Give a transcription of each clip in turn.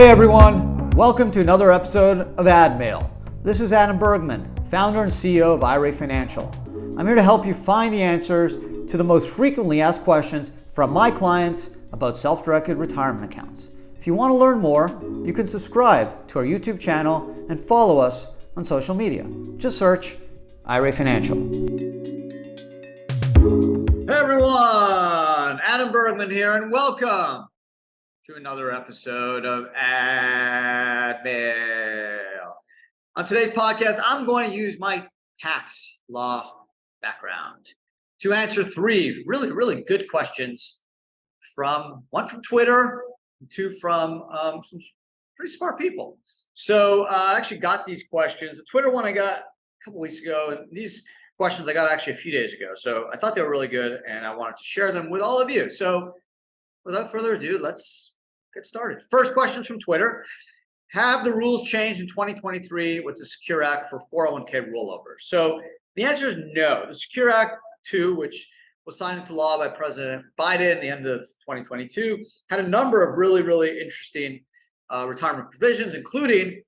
Hey everyone, welcome to another episode of ADMAIL. This is Adam Bergman, founder and CEO of IRA Financial. I'm here to help you find the answers to the most frequently asked questions from my clients about self-directed retirement accounts. If you want to learn more, you can subscribe to our YouTube channel and follow us on social media. Just search IRA Financial. Hey everyone, Adam Bergman here, and welcome to another episode of ADMAIL. On today's podcast, I'm going to use my tax law background to answer three really good questions one from Twitter, two from some pretty smart people. So I actually got these questions. The Twitter one I got a couple weeks ago, and these questions I got actually a few days ago. So I thought they were really good, and I wanted to share them with all of you. So without further ado, let's get started. First question from Twitter. Have the rules changed in 2023 with the Secure Act for 401k rollover? So the answer is no. The Secure Act 2, which was signed into law by President Biden at the end of 2022, had a number of really interesting retirement provisions, including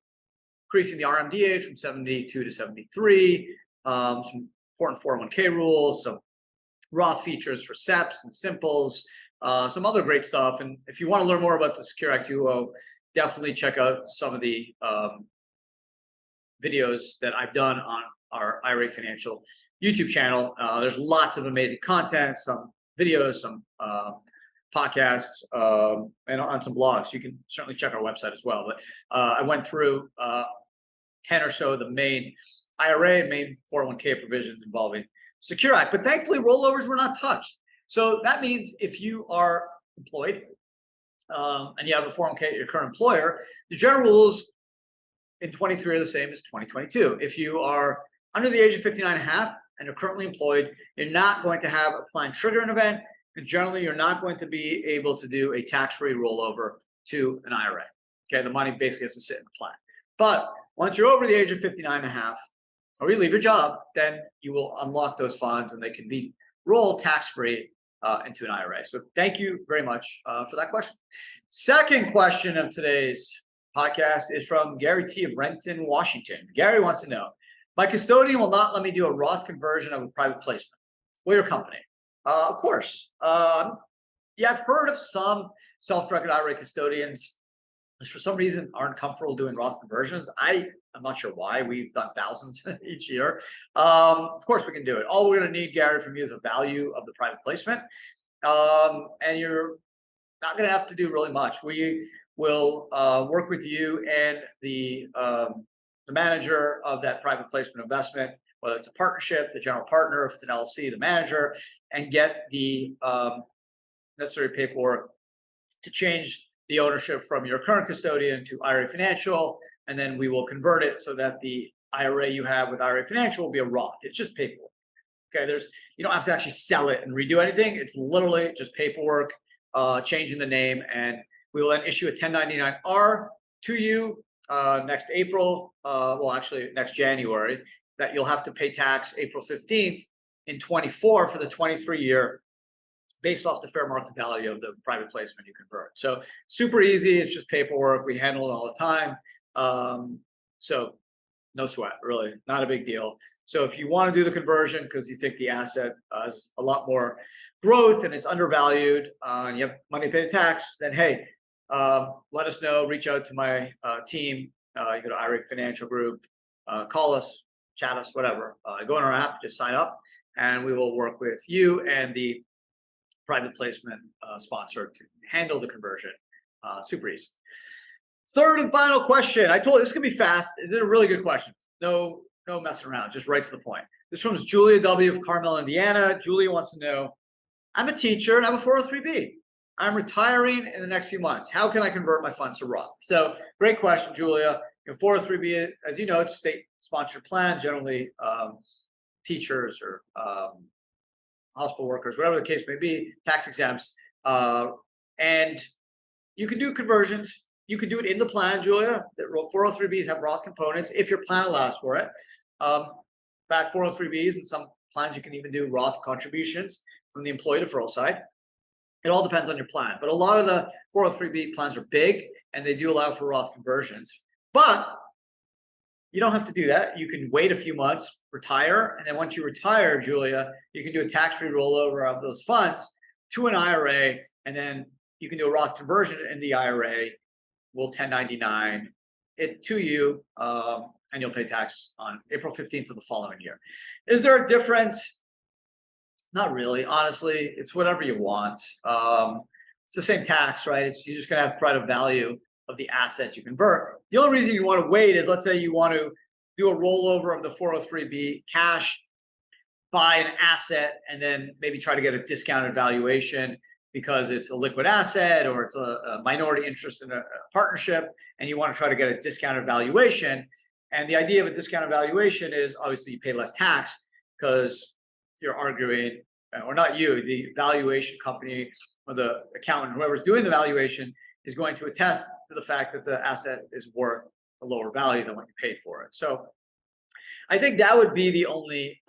increasing the RMD age from 72 to 73, some important 401k rules, some Roth features for SEPs and Simples, some other great stuff. And if you want to learn more about the Secure Act 2.0, definitely check out some of the videos that I've done on our IRA Financial YouTube channel. There's lots of amazing content, some videos, some podcasts, and on some blogs. You can certainly check our website as well. But I went through 10 or so of the main IRA and main 401k provisions involving Secure Act. But thankfully, rollovers were not touched. So that means if you are employed and you have a 401k at your current employer, the general rules in 23 are the same as 2022. If you are under the age of 59 and a half and you're currently employed, you're not going to have a plan triggering event, and generally you're not going to be able to do a tax-free rollover to an IRA. Okay, the money basically has to sit in the plan. But once you're over the age of 59 and a half, or you leave your job, then you will unlock those funds and they can be rolled tax-free into an IRA. So thank you very much for that question. Second question of today's podcast is from Gary T. of Renton, Washington. Gary wants to know, my custodian will not let me do a Roth conversion of a private placement. Will your company? Of course. Yeah, I've heard of some self-directed IRA custodians who for some reason aren't comfortable doing Roth conversions. I'm not sure why. We've done thousands each year. Of course, we can do it. All we're going to need, Gary, from you is the value of the private placement. And you're not going to have to do really much. We will work with you and the manager of that private placement investment, whether it's a partnership, the general partner, if it's an LLC, the manager, and get the necessary paperwork to change the ownership from your current custodian to IRA Financial, and then we will convert it so that the IRA you have with IRA Financial will be a Roth. It's just paperwork. Okay, you don't have to actually sell it and redo anything. It's literally just paperwork, changing the name, and we will then issue a 1099-R to you next April, well, actually next January, that you'll have to pay tax April 15th in 24 for the 23 year, based off the fair market value of the private placement you convert. So super easy. It's just paperwork. We handle it all the time. So no sweat, really, not a big deal. So if you want to do the conversion because you think the asset has a lot more growth and it's undervalued and you have money to pay the tax, then hey, let us know. Reach out to my team. You go to IRA Financial Group, call us, chat us, whatever. Go in our app, just sign up, and we will work with you and the private placement sponsor to handle the conversion. Super easy. Third and final question. I told you this could be fast. It's a really good question. No messing around. Just right to the point. This one's Julia W. of Carmel, Indiana. Julia wants to know, I'm a teacher and I have a 403b. I'm retiring in the next few months. How can I convert my funds to Roth? So great question, Julia. Your 403b, as you know, it's state-sponsored plan, generally teachers or hospital workers, whatever the case may be, tax exempts. And you can do conversions. You can do it in the plan, Julia. The 403bs have Roth components if your plan allows for it. In fact, 403bs and some plans you can even do Roth contributions from the employee deferral side. It all depends on your plan. But a lot of the 403b plans are big and they do allow for Roth conversions. But you don't have to do that. You can wait a few months, retire, and then once you retire, Julia, you can do a tax-free rollover of those funds to an IRA, and then you can do a Roth conversion in the IRA. We'll 1099 it to you, and you'll pay tax on April 15th of the following year. Is there a difference? Not really, honestly. It's whatever you want. It's the same tax, right? You're just gonna have to provide a value of the assets you convert. The only reason you want to wait is, let's say you want to do a rollover of the 403b cash, buy an asset, and then maybe try to get a discounted valuation because it's a liquid asset or it's a minority interest in a partnership, and you want to try to get a discounted valuation. And the idea of a discounted valuation is obviously you pay less tax because you're arguing, or not you, the valuation company or the accountant, whoever's doing the valuation, is going to attest to the fact that the asset is worth a lower value than what you paid for it. So I think that would be the only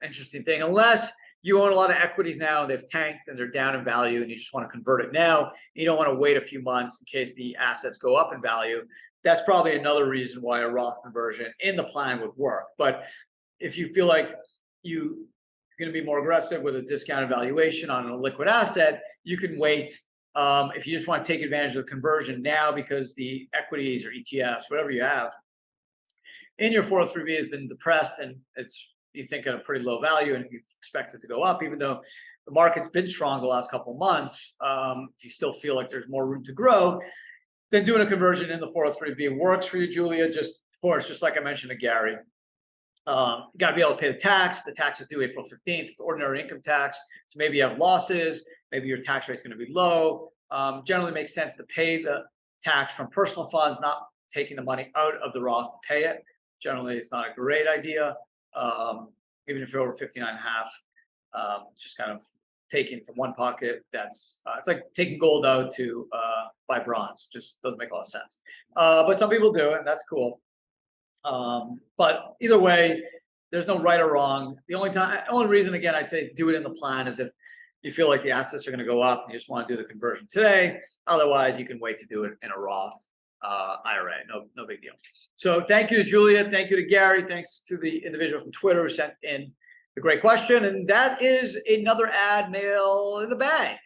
interesting thing, unless you own a lot of equities now, they've tanked and they're down in value, and you just want to convert it now. You don't want to wait a few months in case the assets go up in value. That's probably another reason why a Roth conversion in the plan would work. But if you feel like you're going to be more aggressive with a discounted valuation on a liquid asset, you can wait. If you just want to take advantage of the conversion now because the equities or ETFs, whatever you have in your 403b has been depressed and you think at a pretty low value and you expect it to go up, even though the market's been strong the last couple of months, if you still feel like there's more room to grow, then doing a conversion in the 403b works for you, Julia. Just, of course, just like I mentioned to Gary, you got to be able to pay the tax. The tax is due April 15th, it's ordinary income tax. So maybe you have losses, maybe your tax rate's going to be low. Generally makes sense to pay the tax from personal funds, not taking the money out of the Roth to pay it. Generally, it's not a great idea. Even if you're over 59 and a half, just kind of taking from one pocket. That's it's like taking gold out to buy bronze. Just doesn't make a lot of sense. But some people do it, and that's cool. But either way, there's no right or wrong. The only reason, again, I'd say do it in the plan is if you feel like the assets are going to go up and you just want to do the conversion today. Otherwise, you can wait to do it in a Roth IRA. No big deal. So thank you to Julia. Thank you to Gary. Thanks to the individual from Twitter who sent in the great question. And that is another ADMAIL in the bag.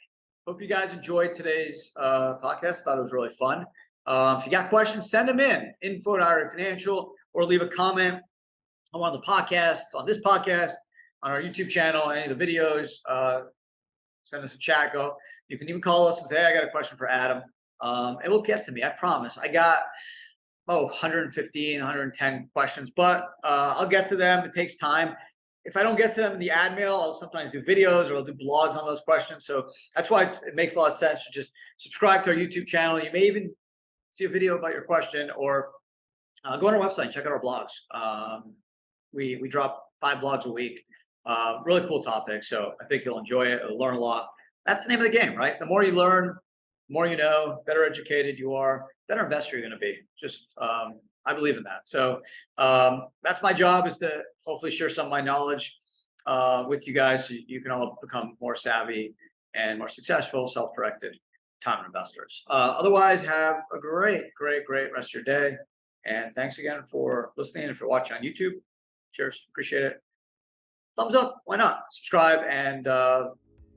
Hope you guys enjoyed today's podcast. Thought it was really fun. If you got questions, send them in, info@IRA Financial, or leave a comment on one of the podcasts, on this podcast, on our YouTube channel, any of the videos. Send us a chat. You can even call us and say, hey, I got a question for Adam. It will get to me, I promise. I got 115, 110 questions, but I'll get to them. It takes time. If I don't get to them in the ADMAIL, I'll sometimes do videos or I'll do blogs on those questions. So that's why it makes a lot of sense to just subscribe to our YouTube channel. You may even see a video about your question, or go on our website and check out our blogs. We drop 5 blogs a week. Really cool topic. So I think you'll enjoy it. You'll learn a lot. That's the name of the game, right? The more you learn, the more you know, better educated you are, better investor you're going to be. Just, I believe in that. So that's my job, is to hopefully share some of my knowledge with you guys so you can all become more savvy and more successful, self-directed time investors. Otherwise, have a great rest of your day. And thanks again for listening. If you're watching on YouTube, cheers. Appreciate it. Thumbs up. Why not? Subscribe and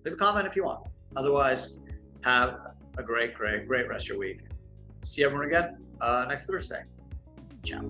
leave a comment if you want. Otherwise, have a great rest of your week. See everyone again next Thursday. Ciao.